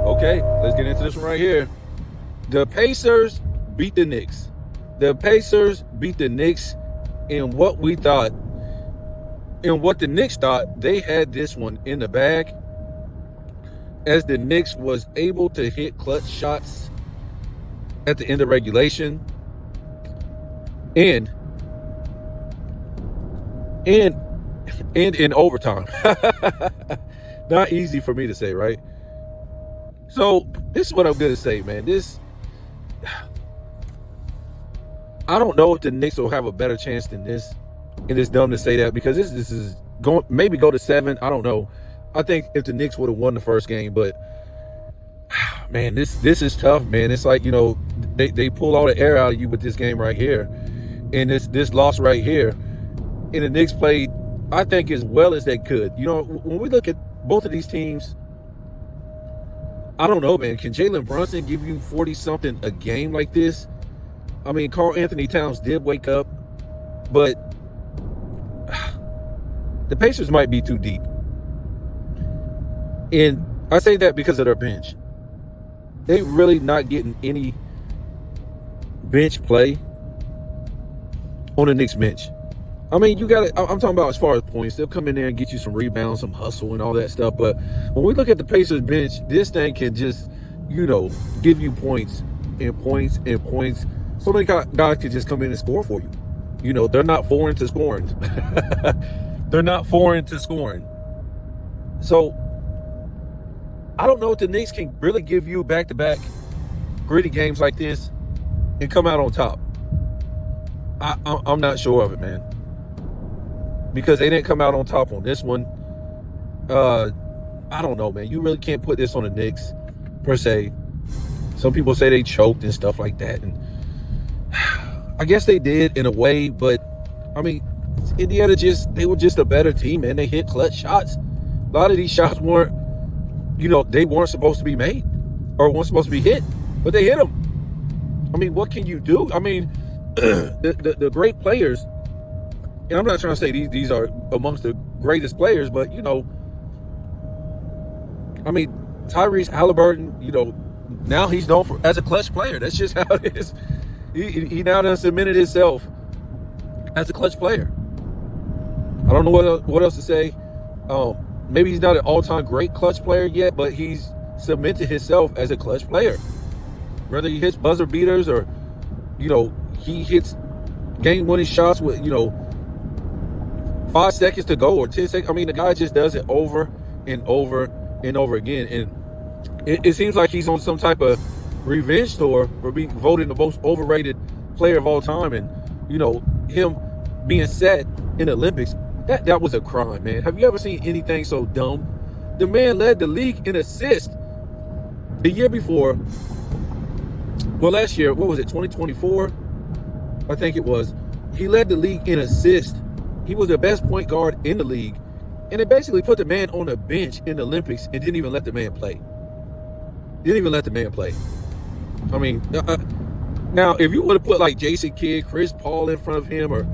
Okay, let's get into this one right here. The Pacers beat the Knicks. The Pacers beat the Knicks in what we thought, in what the Knicks thought they had this one in the bag, as the Knicks was able to hit clutch shots at the end of regulation and in overtime. Not easy for me to say, right? So this is what I'm gonna say, man. I don't know if the Knicks will have a better chance than this, and it's dumb to say that because this is going maybe go to 7. I don't know. I think if the Knicks would have won the first game, but man, this is tough, man. It's like, they pull all the air out of you with this game right here, and this loss right here. And the Knicks played, I think, as well as they could. When we look at both of these teams, I don't know, man. Can Jaylen Brunson give you 40-something a game like this? I mean, Karl Anthony Towns did wake up, but the Pacers might be too deep. And I say that because of their bench. They really not getting any bench play on the Knicks bench. I mean, I'm talking about as far as points. They'll come in there and get you some rebounds, some hustle, and all that stuff. But when we look at the Pacers bench, this thing can just, give you points and points and points. So many guys can just come in and score for you. They're not foreign to scoring. They're not foreign to scoring. So I don't know if the Knicks can really give you back-to-back gritty games like this and come out on top. I'm not sure of it, man. Because they didn't come out on top on this one. I don't know, man. You really can't put this on the Knicks, per se. Some people say they choked and stuff like that. And I guess they did in a way, but, I mean, Indiana they were just a better team, man. They hit clutch shots. A lot of these shots weren't, they weren't supposed to be made or weren't supposed to be hit, but they hit them. I mean, what can you do? I mean, the great players, and I'm not trying to say these are amongst the greatest players, but, I mean, Tyrese, Haliburton, now he's known as a clutch player. That's just how it is. He now done cemented himself as a clutch player. I don't know what else to say. Maybe he's not an all-time great clutch player yet, but he's cemented himself as a clutch player. Whether he hits buzzer beaters or, he hits game-winning shots with, 5 seconds to go or 10 seconds. I mean, the guy just does it over and over and over again. And it seems like he's on some type of revenge tour for being voted the most overrated player of all time. And, him being set in the Olympics, that was a crime, man. Have you ever seen anything so dumb? The man led the league in assists the year before. Well, last year, what was it, 2024? I think it was. He led the league in assists. He was the best point guard in the league. And it basically put the man on a bench in the Olympics and didn't even let the man play. I mean, now, if you would have put like Jason Kidd, Chris Paul in front of him, or,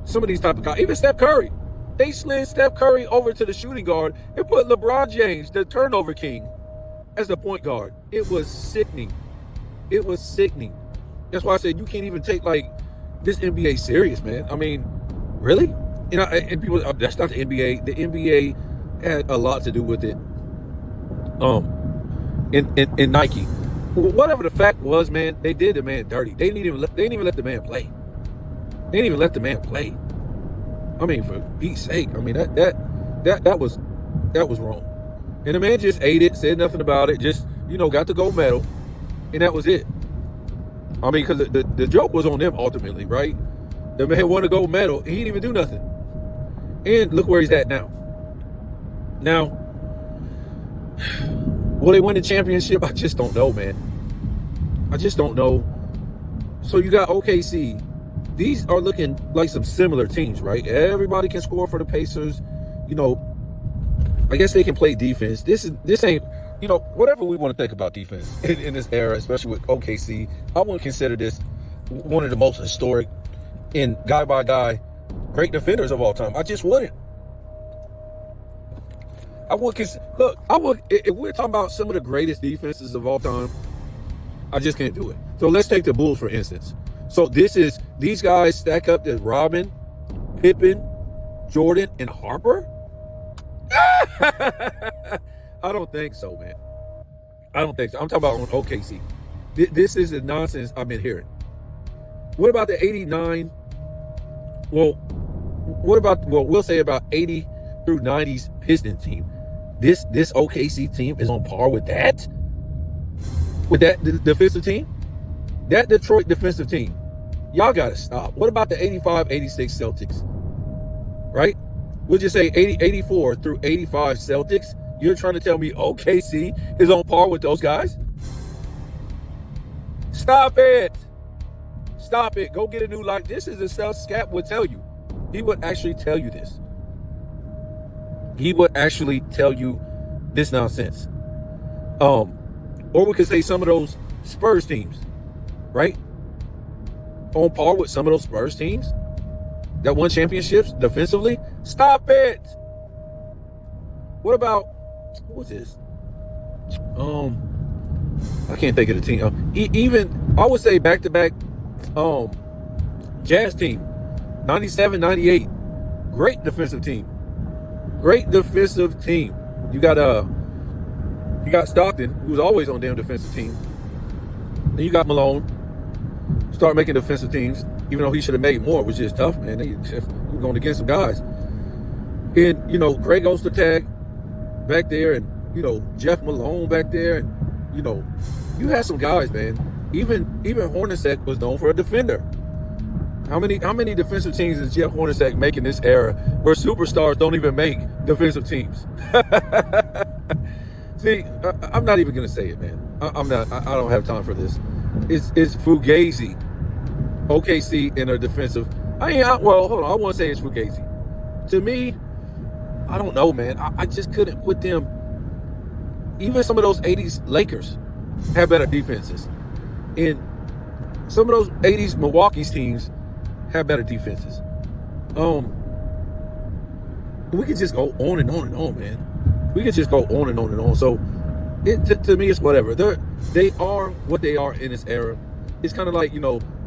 some of these type of guys, even Steph Curry, they slid Steph Curry over to the shooting guard and put LeBron James, the turnover king, as the point guard. It was sickening. That's why I said you can't even take like this NBA serious, man. I mean, really? And people, that's not the NBA. The NBA had a lot to do with it. In Nike, whatever the fact was, man, they did the man dirty. They didn't even let the man play. I mean, for Pete's sake, I mean that was wrong. And the man just ate it, said nothing about it, just got the gold medal, and that was it. I mean, because the joke was on them ultimately, right? The man won a gold medal, he didn't even do nothing. And look where he's at now. Now, will they win the championship? I just don't know, man. I just don't know. So you got OKC. These are looking like some similar teams, right? Everybody can score for the Pacers. I guess they can play defense. This ain't, whatever we want to think about defense in this era, especially with OKC, I wouldn't consider this one of the most historic and guy by guy great defenders of all time. I just wouldn't. look. I would if we're talking about some of the greatest defenses of all time. I just can't do it. So let's take the Bulls for instance. So these guys stack up to Robin, Pippen, Jordan, and Harper. I don't think so, man. I don't think so. I'm talking about on OKC. This is the nonsense I've been hearing. What about the 89? Well, we'll say about 80 through 90s Pistons team. This OKC team is on par with that? With that defensive team? That Detroit defensive team. Y'all got to stop. What about the 85, 86 Celtics? Right? We'll just say 84 through 85 Celtics. You're trying to tell me OKC is on par with those guys? Stop it. Stop it. Go get a new life. This is the stuff Scap would tell you. He would actually tell you this. He would actually tell you this nonsense. Or we could say some of those Spurs teams, right? On par with some of those Spurs teams that won championships defensively. Stop it. What about, what was this? I can't think of the team. Even, I would say back-to-back Jazz team. 97, 98. Great defensive team. Great defensive team. You got Stockton, who was always on damn defensive team. Then you got Malone. Start making defensive teams, even though he should have made more, which is tough, man. They were going against some guys. And, Greg Ostertag back there, and, Jeff Malone back there, and, you had some guys, man. Even Hornacek was known for a defender. How many defensive teams is Jeff Hornacek making this era where superstars don't even make defensive teams? See, I'm not even gonna say it, man. I'm not. I don't have time for this. It's Fugazi, OKC in a defensive. Well, hold on. I want to say it's Fugazi. To me, I don't know, man. I just couldn't put them. Even some of those '80s Lakers have better defenses, and some of those '80s Milwaukee's teams have better defenses. We could just go on and on and on, man. We could just go on and on and on. So, to me, it's whatever. They are what they are in this era. It's kind of like,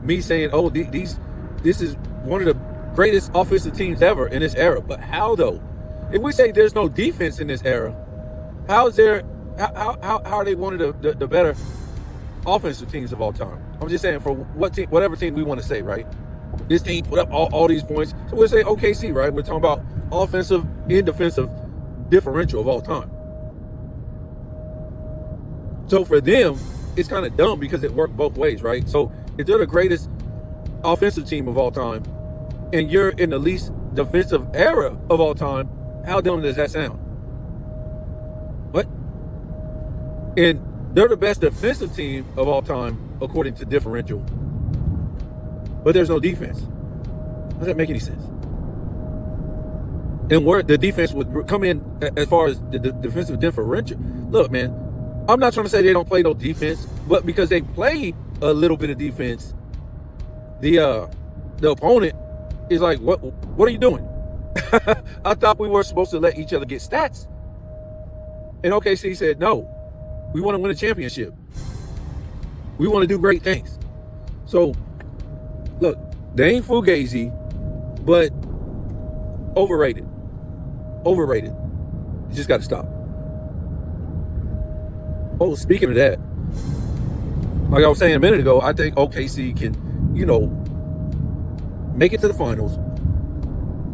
me saying, oh, this is one of the greatest offensive teams ever in this era. But how, though? If we say there's no defense in this era, how are they one of the better offensive teams of all time? I'm just saying, for whatever team we want to say, right? This team put up all these points. So we'll say OKC, right? We're talking about offensive and defensive differential of all time. So for them, it's kind of dumb because it worked both ways, right? So if they're the greatest offensive team of all time and you're in the least defensive era of all time, how dumb does that sound? What? And they're the best defensive team of all time according to differential. But there's no defense. Does that make any sense? And where the defense would come in as far as the defensive differential. Look, man, I'm not trying to say they don't play no defense, but because they play a little bit of defense, the opponent is like, what are you doing? I thought we were supposed to let each other get stats. And OKC said, no, we want to win a championship. We want to do great things. So, look, they ain't Fugazi, but overrated. Overrated. You just got to stop. Oh, speaking of that, like I was saying a minute ago, I think OKC can, make it to the finals.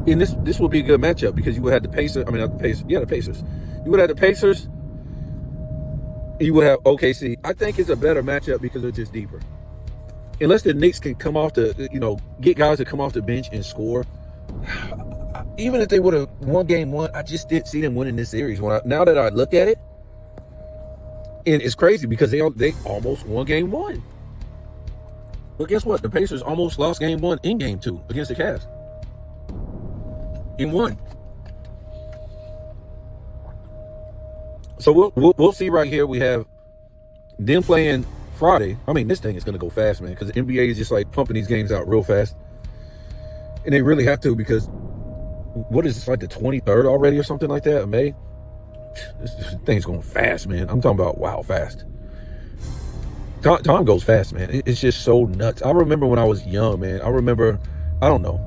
And this will be a good matchup because you would have the Pacers. Not the Pacers. Yeah, the Pacers. You would have the Pacers. And you would have OKC. I think it's a better matchup because they're just deeper. Unless the Knicks can come off get guys to come off the bench and score. Even if they would have won game one, I just didn't see them winning this series. Now that I look at it, and it's crazy because they almost won game one. But guess what? The Pacers almost lost game one in game two against the Cavs. In one. So we'll see right here. We have them playing Friday. This thing is going to go fast, man, because the NBA is just like pumping these games out real fast. And they really have to because what is this, like the 23rd already or something like that of May? this thing's going fast, man. I'm talking about wow fast. Time goes fast, man. It's just so nuts. I remember when I was young, man. I remember, I don't know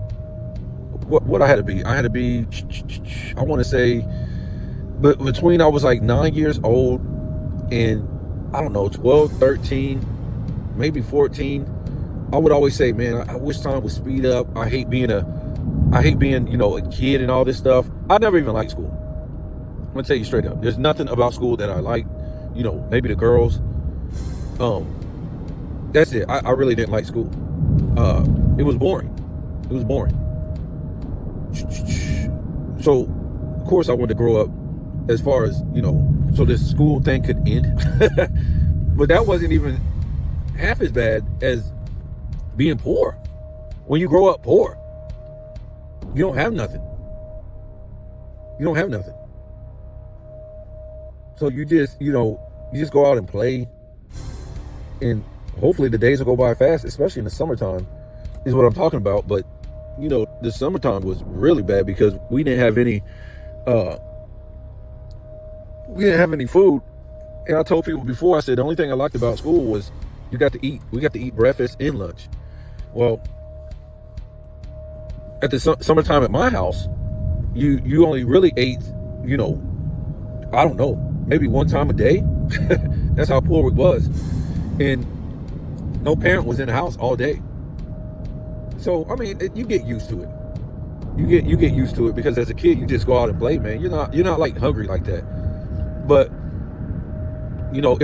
what I had to be. I had to be, I want to say, but between I was like 9 years old and I don't know, 12, 13, maybe 14. I would always say, man, I wish time would speed up. I hate being, you know, a kid and all this stuff. I never even liked school. I'm gonna tell you straight up. There's nothing about school that I like. You know, maybe the girls. That's it. I really didn't like school. It was boring. It was boring. So, of course, I wanted to grow up as far as, you know, so this school thing could end. But that wasn't even half as bad as being poor. When you grow up poor, you don't have nothing. You don't have nothing. So you just, you know, you just go out and play, and hopefully the days will go by fast, especially in the summertime, is what I'm talking about. But, you know, the summertime was really bad because we didn't have any food. And I told people before, I said the only thing I liked about school was you got to eat. We got to eat breakfast and lunch. Well, at the summertime at my house, you only really ate, you know, I don't know, maybe one time a day. That's how poor it was. And no parent was in the house all day. So, I mean, you get used to it. You get used to it because as a kid, you just go out and play, man. You're not like hungry like that. But, you know,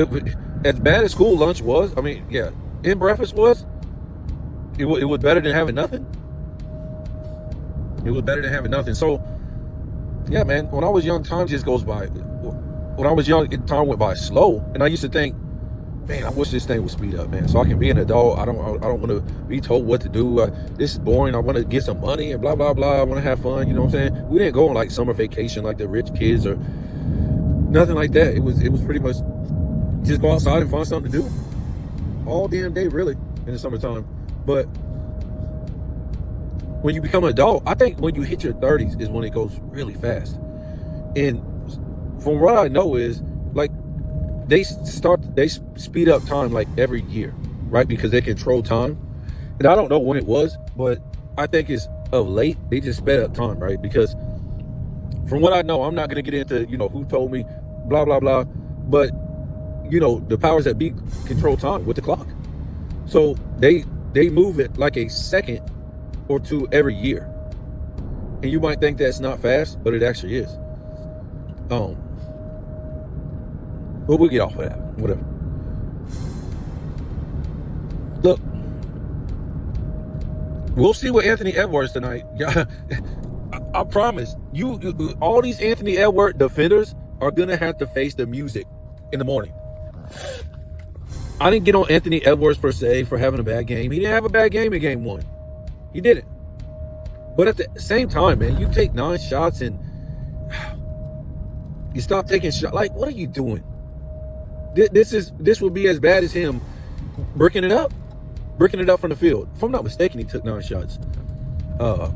as bad as school lunch was, I mean, yeah, and breakfast was, it was better than having nothing. It was better than having nothing. So, yeah, man, when I was young, time just goes by. When I was young, time went by slow. And I used to think, man, I wish this thing would speed up, man, so I can be an adult. I don't want to be told what to do. This is boring. I want to get some money and blah, blah, blah. I want to have fun. You know what I'm saying? We didn't go on like summer vacation like the rich kids or nothing like that. It was pretty much just go outside and find something to do all damn day, really, in the summertime. But when you become an adult, I think when you hit your 30s is when it goes really fast. And from what I know is, like, they speed up time like every year, right? Because they control time. And I don't know when it was, but I think it's of late, they just sped up time, right? Because from what I know, I'm not going to get into, you know, who told me, blah, blah, blah. But, you know, the powers that be control time with the clock. So they move it like a second or two every year. And you might think that's not fast, but it actually is. But we'll get off of that. Whatever. Look, we'll see what Anthony Edwards tonight. I promise you, all these Anthony Edwards defenders are gonna have to face the music in the morning. I didn't get on Anthony Edwards per se for having a bad game. He didn't have a bad game in game one. He didn't. But at the same time, man, you take 9 shots and you stop taking shots. Like, what are you doing? This would be as bad as him bricking it up from the field. If I'm not mistaken, he took 9 shots. I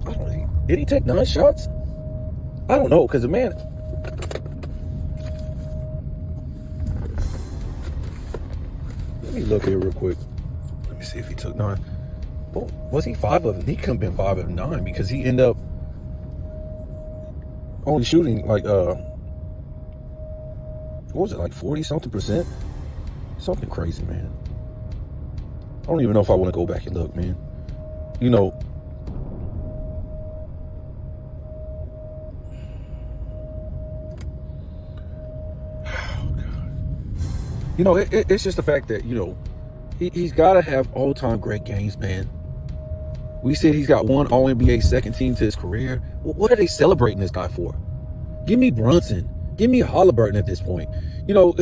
don't know. Did he take 9 shots? I don't know, because the man. Let me look here real quick. Let me see if he took 9. Well, was he 5 of them? He couldn't have been 5 of 9 because he ended up only shooting like what was it, like 40-something%? Something crazy, man. I don't even know if I want to go back and look, man. You know, oh God. You know, it's just the fact that, you know, he's got to have all-time great games, man. We said he's got 1 All-NBA second team to his career. Well, what are they celebrating this guy for? Give me Brunson. Give me Haliburton at this point. You know,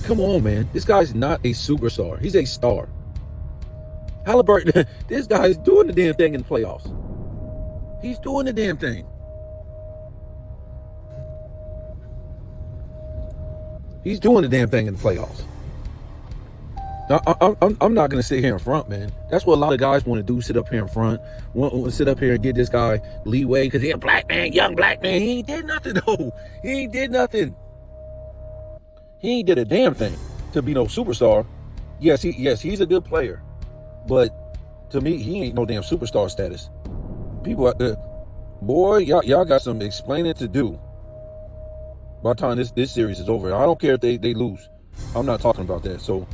come on, man. This guy's not a superstar. He's a star. Haliburton, this guy's doing the damn thing in the playoffs. He's doing the damn thing. He's doing the damn thing in the playoffs. I'm not going to sit here in front, man. That's what a lot of guys want to do, sit up here in front, want to sit up here and get this guy leeway because he's a black man, young black man. He ain't did nothing, though. He ain't did nothing. He ain't did a damn thing to be no superstar. Yes, he's a good player. But to me, he ain't no damn superstar status. People out there, boy, y'all got some explaining to do by the time this series is over. I don't care if they lose. I'm not talking about that. So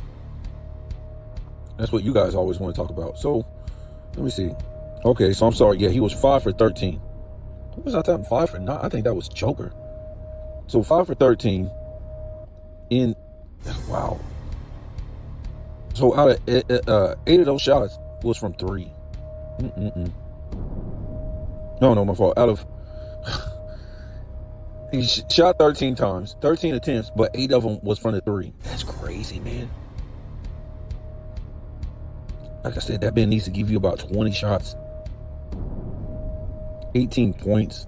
that's what you guys always want to talk about. So let me see. Okay, so I'm sorry. Yeah, he was 5 for 13. What was I talking? 5 for 9? I think that was Joker. So 5 for 13 in, wow. So out of 8 of those shots was from 3. No, my fault. Out of he shot 13 times, 13 attempts, but 8 of them was from the 3. That's crazy, man. Like I said, that man needs to give you about 20 shots, 18 points.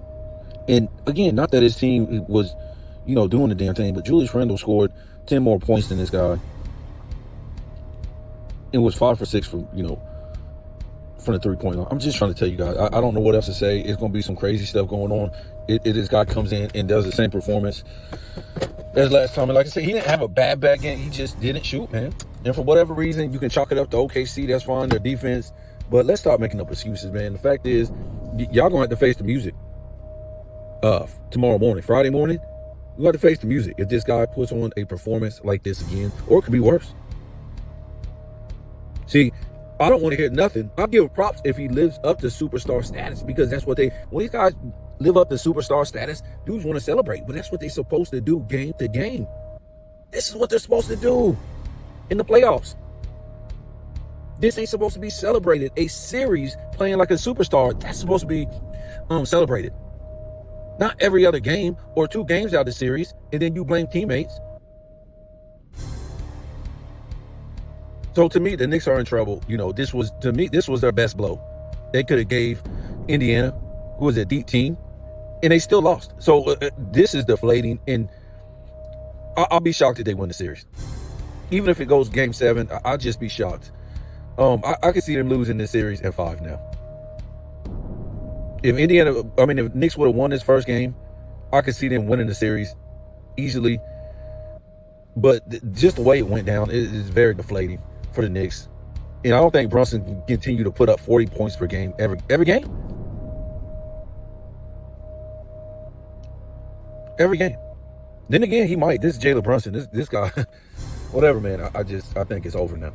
And again, not that his team was, doing the damn thing, but Julius Randle scored 10 more points than this guy. It was 5 for 6 from the 3-point line. I'm just trying to tell you guys, I don't know what else to say. It's going to be some crazy stuff going on. This guy comes in and does the same performance as last time. And like I said, he didn't have a bad back end. He just didn't shoot, man. And for whatever reason, you can chalk it up to OKC. That's fine, their defense. But let's stop making up excuses, man. The fact is, y'all going to have to face the music tomorrow morning, Friday morning. You have to face the music if this guy puts on a performance like this again, or it could be worse. See, I don't want to hear nothing. I'll give props if he lives up to superstar status, because that's what when these guys live up to superstar status, dudes want to celebrate. But that's what they're supposed to do game to game. This is what they're supposed to do in the playoffs. This ain't supposed to be celebrated. A series playing like a superstar, that's supposed to be celebrated. Not every other game or 2 games out of the series, and then you blame teammates. So to me, the Knicks are in trouble. This was their best blow. They could have gave Indiana, who was a deep team, and they still lost. So this is deflating, and I'll be shocked if they win the series. Even if it goes Game 7, I'll just be shocked. I could see them losing this series at 5 now. If Knicks would have won this first game, I could see them winning the series easily. But just the way it went down is very deflating for the Knicks. And I don't think Brunson can continue to put up 40 points per game every game. Every game. Then again, he might. This is Jaylen Brunson. This guy, whatever, man. I think it's over now.